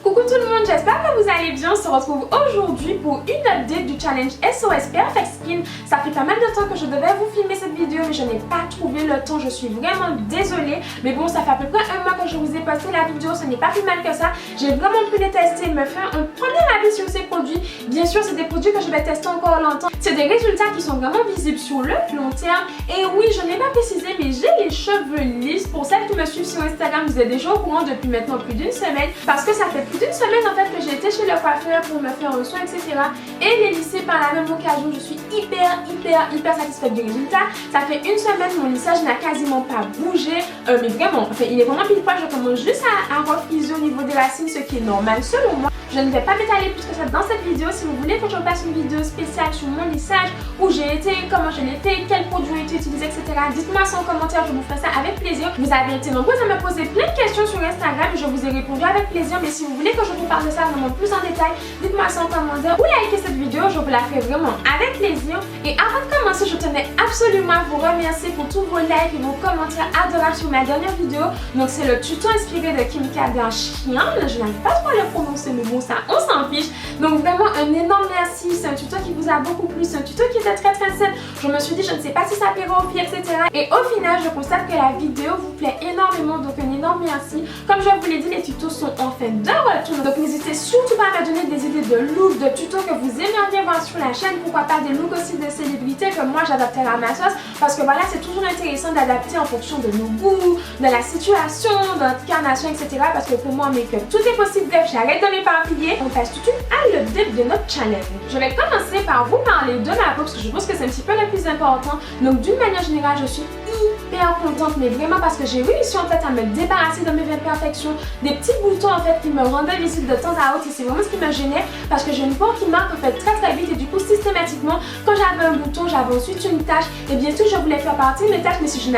Coucou tout le monde, j'espère que vous allez bien. On se retrouve aujourd'hui pour une update du challenge SOS Perfect Skin. Ça fait pas mal de temps que je devais vous filmer cette vidéo mais je n'ai pas trouvé le temps, je suis vraiment désolée. Mais bon, ça fait à peu près un mois que je vous ai posté la vidéo, ce n'est pas plus mal que ça. J'ai vraiment pu les tester, me faire un premier avis sur ces produits. Bien sûr, c'est des produits que je vais tester encore longtemps. C'est des résultats qui sont vraiment visibles sur le long terme. Et oui, je n'ai pas précisé, mais j'ai les cheveux lisses. Pour celles qui me suivent sur Instagram, vous êtes déjà au courant depuis maintenant plus d'une semaine. Parce que ça fait plus d'une semaine en fait que j'ai été chez le coiffeur pour me faire un soin, etc. Et les lisser par la même occasion, je suis hyper satisfaite du résultat. Ça fait une semaine, mon lissage n'a quasiment pas bougé. Mais vraiment, enfin, il est vraiment pile poil. Je commence juste à refriser au niveau des racines, ce qui est normal selon moi. Je ne vais pas m'étaler plus que ça dans cette vidéo. Si vous voulez que je fasse une vidéo spéciale sur mon lissage, où j'ai été, comment je l'ai fait, quels produits ont été utilisés, etc. Dites-moi ça en commentaire, je vous ferai ça avec plaisir. Vous avez été nombreux à me poser plein de questions sur Instagram, je vous ai répondu avec plaisir. Mais si vous voulez que je vous parle de ça vraiment plus en détail, dites-moi ça en commentaire ou likez cette vidéo, je vous la ferai vraiment avec plaisir. Et avant de commencer, je tenais absolument à vous remercier pour tous vos likes et vos commentaires adorables sur ma dernière vidéo. Donc c'est le tuto inspiré de Kim Kardashian. Je n'arrive pas trop à le prononcer, mais bon, ça, on s'en fiche. Donc vraiment un énorme merci. C'est un tuto qui vous a beaucoup plu. C'est un tuto qui était très simple. Je me suis dit, je ne sais pas si ça plaira aux filles, etc. Et au final, je constate que la vidéo vous plaît énormément. Donc un énorme merci. Comme je vous l'ai dit, les tutos sont enfin de retour. Donc n'hésitez surtout pas à me donner des idées de looks, de tutos que vous aimeriez voir sur la chaîne. Pourquoi pas des looks aussi de célébrités que moi j'adapterai à ma sauce. Parce que voilà, c'est toujours intéressant d'adapter en fonction de nos goûts, de la situation, de notre carnation, etc. Parce que pour moi, en make-up, tout est possible. Bref, j'arrête de m'éparpiller. On passe tout de suite à l'update de notre challenge. Je vais commencer par vous parler de ma peau parce que je pense que c'est un petit peu le plus important. Donc d'une manière générale, je suis hyper contente, mais vraiment parce que j'ai réussi en fait à me débarrasser de mes imperfections, des petits boutons en fait qui me rendaient visible de temps à autre, et c'est vraiment ce qui me gênait parce que j'ai une peau qui marque en fait très vite, et du coup systématiquement quand j'avais un bouton, j'avais ensuite une tache, et bien sûr je voulais faire partie de mes taches, mais si je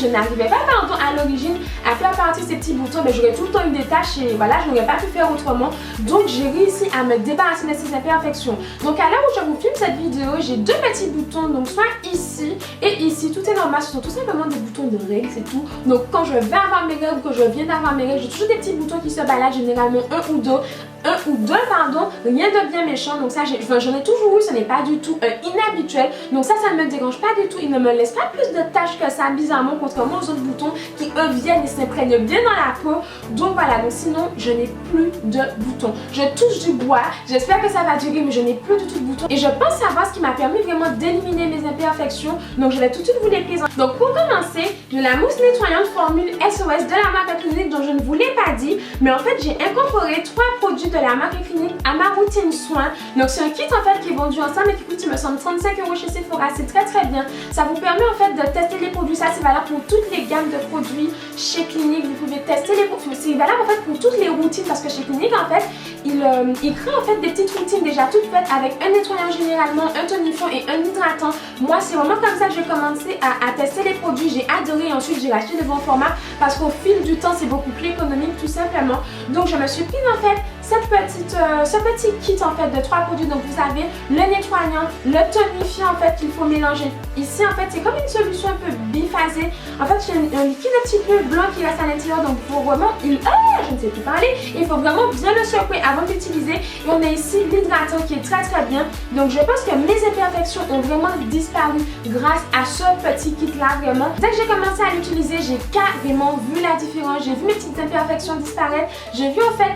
n'arrivais pas à l'origine à faire partie de ces petits boutons, ben, j'aurais tout le temps eu des taches et voilà, je n'aurais pas pu faire autrement. Donc j'ai réussi à me débarrasser de ces imperfections. Donc à l'heure où je vous filme cette vidéo, j'ai deux petits boutons, donc soit ici et ici, tout est normal, ce sont tout simplement des boutons de règles, c'est tout. Donc quand je vais avoir mes règles ou que je viens d'avoir mes règles, j'ai toujours des petits boutons qui se baladent, généralement un ou deux, rien de bien méchant. Donc ça, j'en ai toujours eu, ce n'est pas du tout inhabituel. Donc ça ne me dérange pas du tout. Il ne me laisse pas plus de taches que ça, bizarrement, contrairement aux autres boutons qui eux viennent et s'imprègnent bien dans la peau. Donc voilà, donc sinon je n'ai plus de boutons. Je touche du bois, j'espère que ça va durer, mais je n'ai plus du tout de boutons. Et je pense savoir ce qui m'a permis vraiment d'éliminer mes imperfections. Donc je vais tout de suite vous les présenter. Donc pour commencer, j'ai la mousse nettoyante formule SOS de la marque Clinique dont je ne vous l'ai pas dit. Mais en fait, j'ai incorporé 3 produits de la marque Clinique à ma routine soin. Donc c'est un kit en fait qui est vendu ensemble et qui coûte, il me semble, 35 € chez Sephora. C'est très bien. Ça vous permet en fait de tester les produits. Ça c'est valable pour toutes les gammes de produits chez Clinique. Vous pouvez tester les produits. C'est valable en fait pour toutes les routines parce que chez Clinique en fait, il crée en fait des petites routines déjà toutes faites avec un nettoyant généralement, un tonifiant et un hydratant. Moi c'est vraiment comme ça que j'ai commencé à tester les produits. J'ai adoré et ensuite j'ai racheté le bon format parce qu'au fil du temps c'est beaucoup plus économique tout simplement. Donc je me suis prise en fait ce petit kit en fait de 3 produits. Donc vous avez le nettoyant, le tonifiant en fait qu'il faut mélanger. Ici en fait c'est comme une solution un peu biphasée. En fait j'ai un liquide un petit peu blanc qui reste à l'intérieur, donc il faut vraiment je ne sais plus parler. Il faut vraiment bien le secouer avant d'utiliser. Et on a ici l'hydratant qui est très bien. Donc je pense que mes imperfections ont vraiment disparu grâce à ce petit kit là vraiment. Dès que j'ai commencé à l'utiliser, j'ai carrément vu la différence. J'ai vu mes petites imperfections disparaître. J'ai vu en fait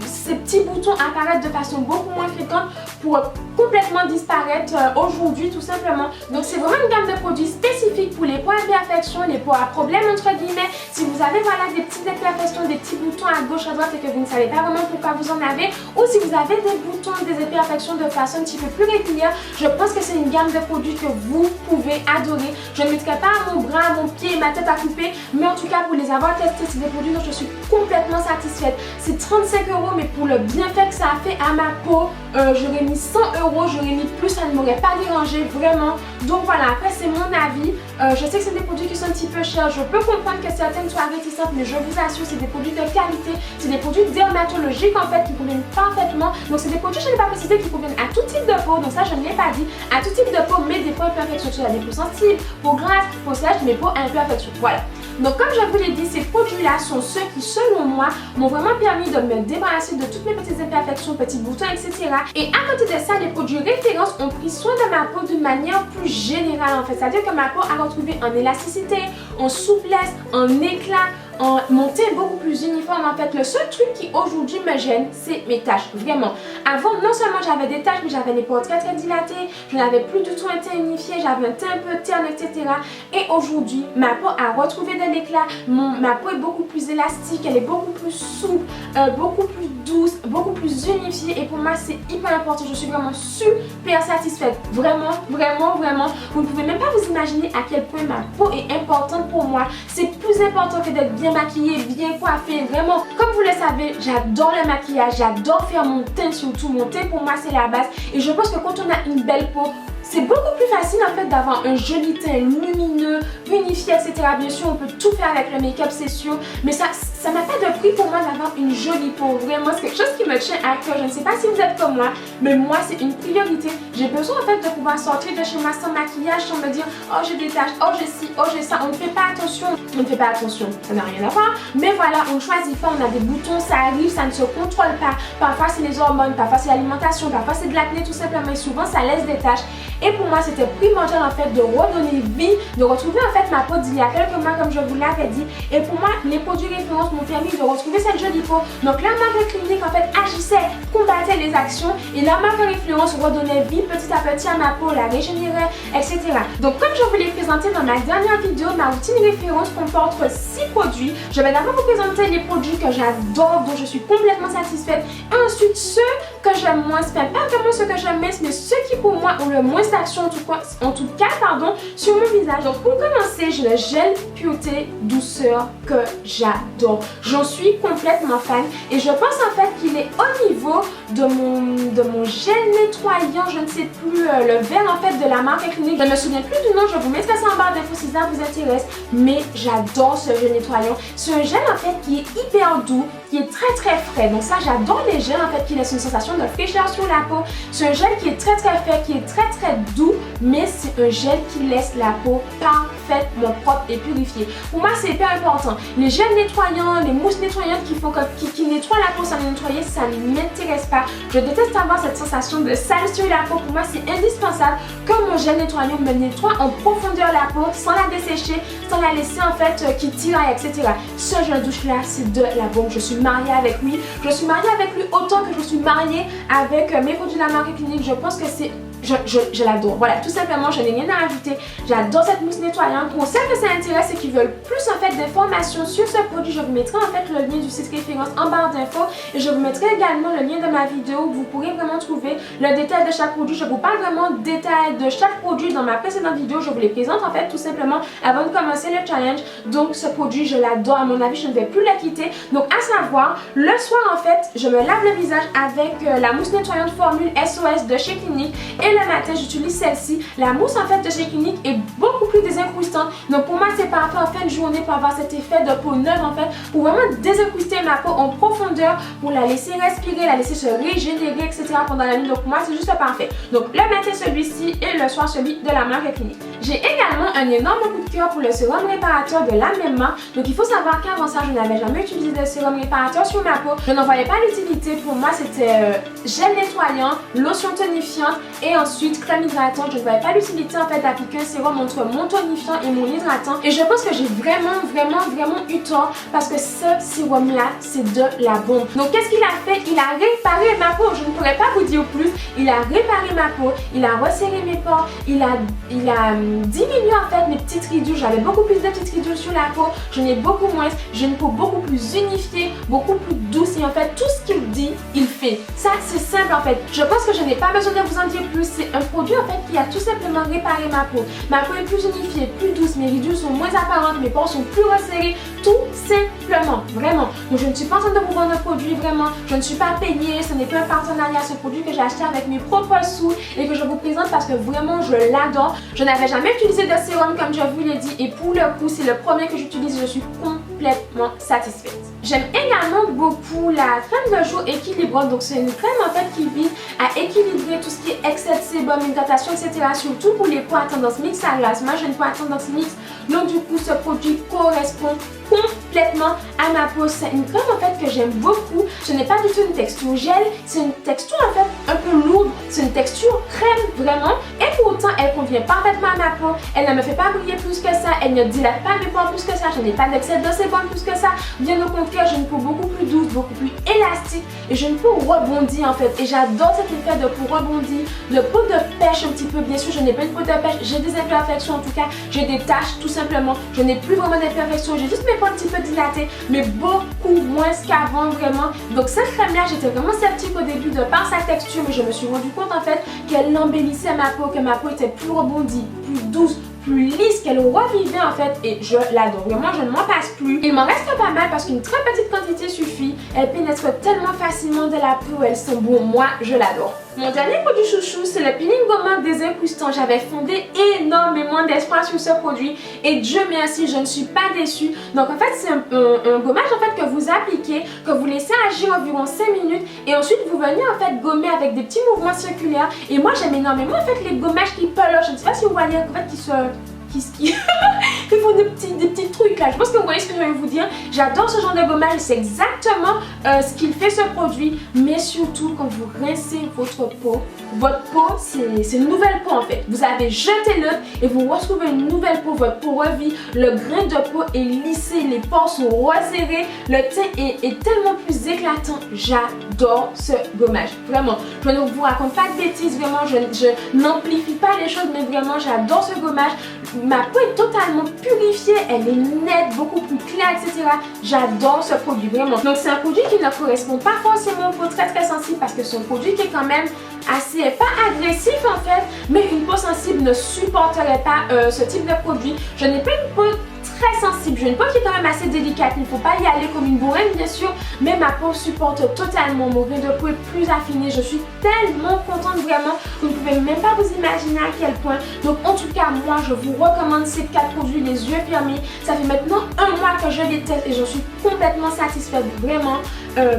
ces petits boutons apparaître de façon beaucoup moins fréquente pour complètement disparaître aujourd'hui tout simplement. Donc c'est vraiment une gamme de produits spécifiques pour les peaux à imperfections, les peaux à problème entre guillemets. Si vous avez voilà des petites imperfections, des petits boutons à gauche à droite et que vous ne savez pas vraiment pourquoi vous en avez, ou si vous avez des boutons, des imperfections de façon un petit peu plus régulière, je pense que c'est une gamme de produits que vous pouvez adorer. Je ne mettrai pas mon bras, mon pied, ma tête à couper, mais en tout cas pour les avoir testés, c'est des produits dont je suis complètement satisfaite. C'est 35 €, mais pour le bienfait que ça a fait à ma peau, j'aurais mis 100 €, j'aurais mis plus, ça ne m'aurait pas dérangé vraiment. Donc voilà, après c'est mon avis. Je sais que c'est des produits qui sont un petit peu chers, je peux comprendre que certaines soient réticentes, mais je vous assure c'est des produits de qualité, c'est des produits dermatologiques en fait qui conviennent parfaitement. Donc c'est des produits, je n'ai pas précisé, qui conviennent à tout type de peau, donc ça je ne l'ai pas dit, à tout type de peau, mais des peaux imperfections, tu as des peaux sensibles, peau grasse, peau sèche, mais peaux imperfections, voilà. Donc comme je vous l'ai dit, ces produits-là sont ceux qui, selon moi, m'ont vraiment permis de me débarrasser de toutes mes petites imperfections, petits boutons, etc. Et à côté de ça, les produits références ont pris soin de ma peau d'une manière plus générale en fait. C'est-à-dire que ma peau a retrouvé en élasticité, en souplesse, en éclat, mon teint est beaucoup plus uniforme en fait. Le seul truc qui aujourd'hui me gêne, c'est mes taches, vraiment. Avant, non seulement j'avais des taches, mais j'avais les pores très dilatées, je n'avais plus du tout un teint unifié, j'avais un teint un peu terne, etc. Et aujourd'hui, ma peau a retrouvé de l'éclat, ma peau est beaucoup plus élastique, elle est beaucoup plus souple, beaucoup plus douce, beaucoup plus unifiée, et pour moi c'est hyper important. Je suis vraiment super satisfaite, vraiment, vraiment, vraiment. Vous ne pouvez même pas vous imaginer à quel point ma peau est importante pour moi. C'est plus important que d'être bien maquillée, bien coiffée, vraiment. Comme vous le savez, j'adore le maquillage, j'adore faire mon teint, surtout mon teint pour moi c'est la base, et je pense que quand on a une belle peau, c'est beaucoup plus facile en fait d'avoir un joli teint lumineux, unifié, etc. Bien sûr, on peut tout faire avec le make-up, c'est sûr, mais ça n'a pas de prix pour moi d'avoir une jolie peau. Vraiment, c'est quelque chose qui me tient à cœur. Je ne sais pas si vous êtes comme moi, mais moi, c'est une priorité. J'ai besoin en fait de pouvoir sortir de chez moi sans maquillage, sans me dire oh j'ai des taches, oh j'ai ci, oh j'ai ça. On ne fait pas attention. On ne fait pas attention, ça n'a rien à voir. Mais voilà, on ne choisit pas, on a des boutons, ça arrive, ça ne se contrôle pas. Parfois c'est les hormones, parfois c'est l'alimentation, parfois c'est de l'acné tout simplement. Et souvent ça laisse des taches. Et pour moi, c'était primordial en fait de redonner vie, de retrouver en fait ma peau d'il y a quelques mois comme je vous l'avais dit. Et pour moi, les produits références m'ont permis de retrouver cette jolie peau. Donc la marque clinique en fait agissait, combattait les actions, et la marque référence redonnait vie petit à petit à ma peau, la régénérait, etc. Donc comme je vous l'ai présenté dans ma dernière vidéo, ma routine référence comporte 6 produits. Je vais d'abord vous présenter les produits que j'adore, dont je suis complètement satisfaite. Et ensuite ceux que j'aime moins, enfin pas vraiment ceux que j'aime moins, mais ceux qui pour moi ont le moins d'action en tout cas sur mon visage. Donc pour commencer, j'ai le gel pureté douceur que j'adore. J'en suis complètement fan, et je pense en fait qu'il est au niveau de mon gel nettoyant, je ne sais plus, le vert en fait de la marque clinique. Je ne me souviens plus du nom, je vous mettrai ça en barre d'infos si ça vous intéresse, mais j'adore ce gel nettoyant. C'est un gel en fait qui est hyper doux, qui est très frais. Donc ça, j'adore les gels en fait qui laissent une sensation de fraîcheur sur la peau. C'est un gel qui est très frais, qui est très doux, mais c'est un gel qui laisse la peau parfaitement propre et purifiée. Pour moi, c'est hyper important. Les gels nettoyants, les mousses nettoyantes qui nettoient la peau sans les nettoyer, ça ne m'intéresse pas. Je déteste avoir cette sensation de sale sur la peau. Pour moi, c'est indispensable que mon gel nettoyant me nettoie en profondeur la peau, sans la dessécher, sans la laisser en fait qui tiraille, etc. Ce gel douche là, c'est de la bombe. Je suis mariée avec lui. Je suis mariée avec lui autant que je suis mariée avec mes produits de la marque clinique. Je pense que c'est... Je l'adore. Voilà, tout simplement, je n'ai rien à rajouter. J'adore cette mousse nettoyante. Pour celles que ça intéresse et qui veulent plus en fait d'informations sur ce produit, je vous mettrai en fait le lien du site référence en barre d'infos, et je vous mettrai également le lien de ma vidéo où vous pourrez vraiment trouver le détail de chaque produit. Je vous parle vraiment de détail de chaque produit dans ma précédente vidéo. Je vous les présente en fait tout simplement avant de commencer le challenge. Donc ce produit, je l'adore. À mon avis, je ne vais plus la quitter. Donc à savoir, le soir en fait, je me lave le visage avec la mousse nettoyante formule SOS de chez Clinique, et le matin, j'utilise celle-ci. La mousse en fait de chez Clinique est beaucoup plus désincrustante. Donc pour moi, c'est parfait en fin de journée pour avoir cet effet de peau neuve en fait, pour vraiment désincruster ma peau en profondeur, pour la laisser respirer, la laisser se régénérer, etc. pendant la nuit. Donc pour moi, c'est juste parfait. Donc le matin, celui-ci, et le soir, celui de la marque Clinique. J'ai également un énorme coup de cœur pour le sérum réparateur de la même marque. Donc il faut savoir qu'avant ça, je n'avais jamais utilisé de sérum réparateur sur ma peau. Je n'en voyais pas l'utilité. Pour moi, c'était gel nettoyant, lotion tonifiante, et ensuite crème hydratante. Je ne voyais pas l'utilité en fait d'appliquer un sérum entre mon tonifiant et mon hydratant, et je pense que j'ai vraiment eu tort, parce que ce sérum là, c'est de la bombe. Donc qu'est-ce qu'il a fait? Il a réparé ma peau. Je ne pourrais pas vous dire plus. Il a réparé ma peau, il a resserré mes pores, il a diminué en fait mes petites ridules. J'avais beaucoup plus de petites ridules sur la peau, je n'ai beaucoup moins. J'ai une peau beaucoup plus unifiée, beaucoup plus douce, et en fait tout ce qu'il dit, il fait. Ça c'est simple en fait. Je pense que je n'ai pas besoin de vous en dire plus. C'est un produit en fait qui a tout simplement réparé ma peau. Ma peau est plus unifiée, plus douce, mes ridules sont moins apparentes, mes pores sont plus resserrés, tout simplement, vraiment. Donc je ne suis pas en train de vous vendre un produit, vraiment. Je ne suis pas payée, ce n'est pas un partenariat. Ce produit que j'ai acheté avec mes propres sous et que je vous présente parce que vraiment je l'adore. Je n'avais jamais utilisé de sérum comme je vous l'ai dit, et pour le coup c'est le premier que j'utilise. Je suis complètement satisfaite. J'aime également beaucoup la crème de jour équilibrante. Donc c'est une crème en fait qui vise à équilibrer tout ce qui est excès de sébum, hydratation, etc. Surtout pour les peaux à tendance mixte à glace. Moi j'ai une peau à tendance mixte, donc du coup ce produit correspond complètement à ma peau. C'est une crème en fait que j'aime beaucoup. Ce n'est pas du tout une texture gel, c'est une texture en fait un peu lourde, c'est une texture crème vraiment, et pourtant elle convient parfaitement à ma peau. Elle ne me fait pas briller plus que ça, elle ne dilate pas mes pores plus que ça, je n'ai pas d'excès de sébum plus que ça. Bien au contraire, j'ai une peau beaucoup plus douce, beaucoup plus élastique, et j'ai une peau rebondie en fait, et j'adore cet effet de peau rebondie, de peau de pêche un petit peu. Bien sûr je n'ai pas une peau de pêche, j'ai des imperfections en tout cas, j'ai des taches tout simplement, je n'ai plus vraiment d'imperfections, j'ai juste mes peaux un petit peu dilatées, mais beaucoup moins qu'avant vraiment. Donc cette crème là, j'étais vraiment sceptique au début de par sa texture, mais je me suis rendu compte en fait qu'elle embellissait ma peau, que ma peau était plus rebondie, plus douce, plus lisse, qu'elle revivait en fait, et je l'adore. Vraiment, je ne m'en passe plus. Il m'en reste pas mal parce qu'une très petite quantité suffit. Elle pénètre tellement facilement dans la peau, elle sent bon. Moi, je l'adore. Mon dernier produit chouchou, c'est le peeling gommant des incrustants. J'avais fondé énormément d'espoir sur ce produit et Dieu merci, je ne suis pas déçue. Donc en fait, c'est un gommage en fait que vous appliquez, que vous laissez agir environ 5 minutes et ensuite vous venez en fait gommer avec des petits mouvements circulaires. Et moi, j'aime énormément en fait les gommages qui pelochent. Je ne sais pas si vous voyez en fait qui font des petits trucs là. Je pense que vous voyez ce que je vais vous dire. J'adore ce genre de gommage, c'est exactement ce qu'il fait ce produit. Mais surtout quand vous rincez votre peau c'est une nouvelle peau en fait. Vous avez jeté l'autre et vous retrouvez une nouvelle peau, votre peau revit, le grain de peau est lissé, les pores sont resserrés, le teint est tellement plus éclatant. J'adore ce gommage, vraiment. Je ne vous raconte pas de bêtises, vraiment, je n'amplifie pas les choses, mais vraiment j'adore ce gommage. Ma peau est totalement purifiée, elle est nette, beaucoup plus claire, etc. J'adore ce produit, vraiment. Donc c'est un produit qui ne correspond pas forcément aux peaux très sensibles parce que c'est un produit qui est quand même assez, pas agressif en fait, mais une peau sensible ne supporterait pas ce type de produit. Je n'ai pas une peau très sensible, j'ai une peau qui est quand même assez délicate, il ne faut pas y aller comme une bourrine bien sûr, mais ma peau supporte totalement, mon grain de peau est plus affiné, je suis tellement contente vraiment, vous ne pouvez même pas vous imaginer à quel point. Donc en tout cas moi je vous recommande ces 4 produits les yeux fermés. Ça fait maintenant un mois que je les teste et je suis complètement satisfaite, vraiment.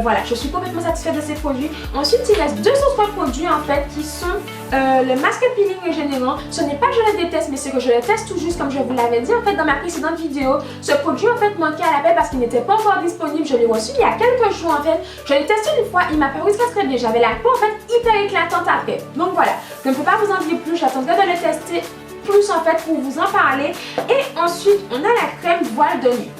Voilà, je suis complètement satisfaite de ces produits. Ensuite il reste 2 autres produits en fait qui sont le masque peeling régénérant. Ce n'est pas que je le déteste, mais c'est que je le teste tout juste comme je vous l'avais dit en fait dans ma précédente vidéo. Ce produit en fait manquait à l'appel parce qu'il n'était pas encore disponible. Je l'ai reçu il y a quelques jours en fait. Je l'ai testé une fois, il m'a paru très bien. J'avais la peau en fait hyper éclatante après. Donc voilà, je ne peux pas vous en dire plus, j'attendrai de le tester plus en fait pour vous en parler. Et ensuite on a la crème voile de nuit.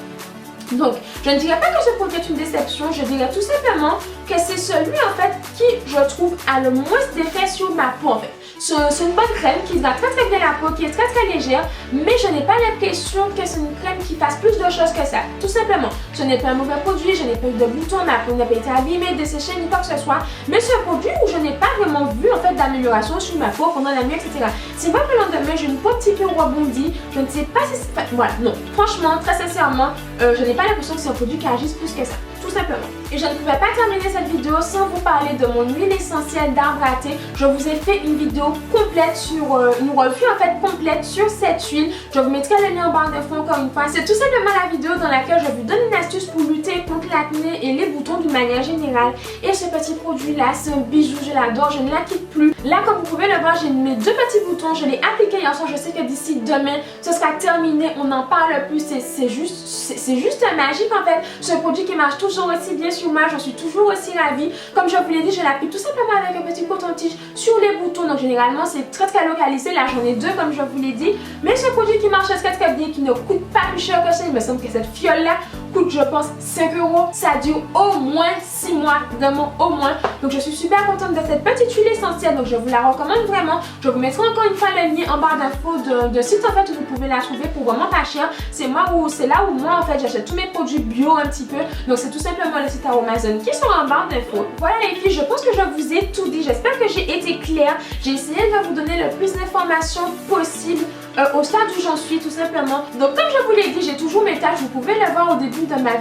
Donc, je ne dirais pas que ce produit est une déception, je dirais tout simplement que c'est celui en fait qui, je trouve, a le moins d'effet sur ma peau en fait. C'est une bonne crème qui hydrate très bien la peau, qui est très légère, mais je n'ai pas l'impression que c'est une crème qui fasse plus de choses que ça. Tout simplement, ce n'est pas un mauvais produit, je n'ai pas eu de boutons, ma peau n'a pas été abîmée, desséchée, ni quoi que ce soit. Mais c'est un produit où je n'ai pas vraiment vu en fait d'amélioration sur ma peau pendant la nuit, etc. C'est vrai que le lendemain, j'ai une peau un petit peu rebondie, je ne sais pas si c'est... Voilà, non, franchement, très sincèrement, je n'ai pas l'impression que c'est un produit qui agisse plus que ça. Tout simplement. Et je ne pouvais pas terminer cette vidéo sans vous parler de mon huile essentielle d'arbre à thé. Je vous ai fait une vidéo complète sur, une revue en fait complète sur cette huile. Je vous mettrai le lien en barre de fond encore une fois. C'est tout simplement la vidéo dans laquelle je vous donne une astuce pour lutter contre l'acné et les boutons d'une manière générale. Et ce petit produit là, c'est un bijou, je l'adore, je ne la quitte plus. Là comme vous pouvez le voir, j'ai mes 2 petits boutons, je l'ai appliqué hier soir. Je sais que d'ici demain, ce sera terminé, on n'en parle plus. C'est juste magique en fait. Ce produit qui marche toujours aussi bien sur moi, j'en suis toujours aussi ravie. Comme je vous l'ai dit, je l'applique tout simplement avec un petit coton-tige sur les boutons. Donc généralement c'est très localisé. Là j'en ai 2 comme je vous l'ai dit. Mais ce produit qui marche très bien, qui ne coûte pas plus cher que ça, il me semble que cette fiole là coûte je pense 5 €. Ça dure au moins 6 mois, vraiment au moins. Donc je suis super contente de cette petite huile essentielle. Donc je vous la recommande vraiment. Je vous mettrai encore une fois le lien en barre d'infos de site en fait où vous pouvez la trouver pour vraiment pas cher. C'est là où moi en fait j'achète tous mes produits bio un petit peu. Donc c'est tout simplement le site Aromazone qui sont en barre d'infos. Voilà les filles, je pense que je vous ai tout dit. J'espère que j'ai été claire. J'ai essayé de vous donner le plus d'informations possible au stade où j'en suis tout simplement. Donc comme je vous l'ai dit, j'ai toujours mes tâches. Vous pouvez le voir au début de ma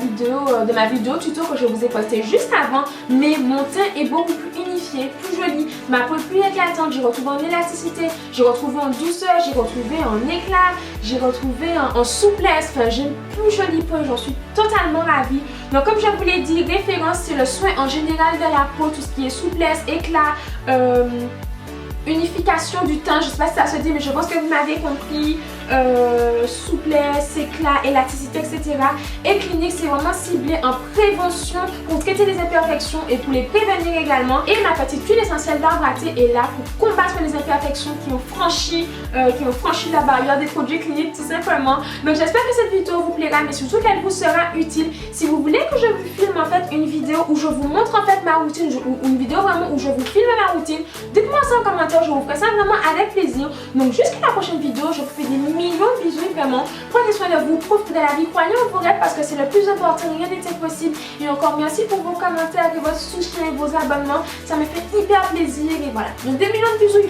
vidéo tuto que je vous ai posté juste avant. Mais mon teint est beaucoup plus unifié tonifiée, plus jolie, ma peau plus éclatante, j'ai retrouvé en élasticité, j'ai retrouvé en douceur, j'ai retrouvé en éclat, j'ai retrouvé en souplesse, enfin j'ai une plus jolie peau, j'en suis totalement ravie. Donc comme je vous l'ai dit, référence c'est le soin en général de la peau, tout ce qui est souplesse, éclat, unification du teint, je sais pas si ça se dit mais je pense que vous m'avez compris, souplesse, éclat, élasticité, etc. Et Clinique c'est vraiment ciblé en prévention pour traiter les imperfections et pour les prévenir également. Et ma petite huile essentielle d'arbre à thé est là pour combattre les imperfections qui ont franchi la barrière des produits Clinique tout simplement. Donc j'espère que cette vidéo vous plaira mais surtout qu'elle vous sera utile. Si vous voulez que je vous filme en fait une vidéo où je vous montre en fait ma routine ou une vidéo vraiment où je vous filme ma routine, dites-moi ça en commentaire, je vous ferai ça vraiment avec plaisir. Donc jusqu'à la prochaine vidéo, je vous fais des millions de bisous vraiment. Prenez soin de vous, profitez de la vie, croyez en vos rêves parce que c'est le plus important, rien n'est impossible. Et encore merci pour vos commentaires et votre soutien et vos abonnements, ça me fait hyper plaisir et voilà. Donc des millions de bisous.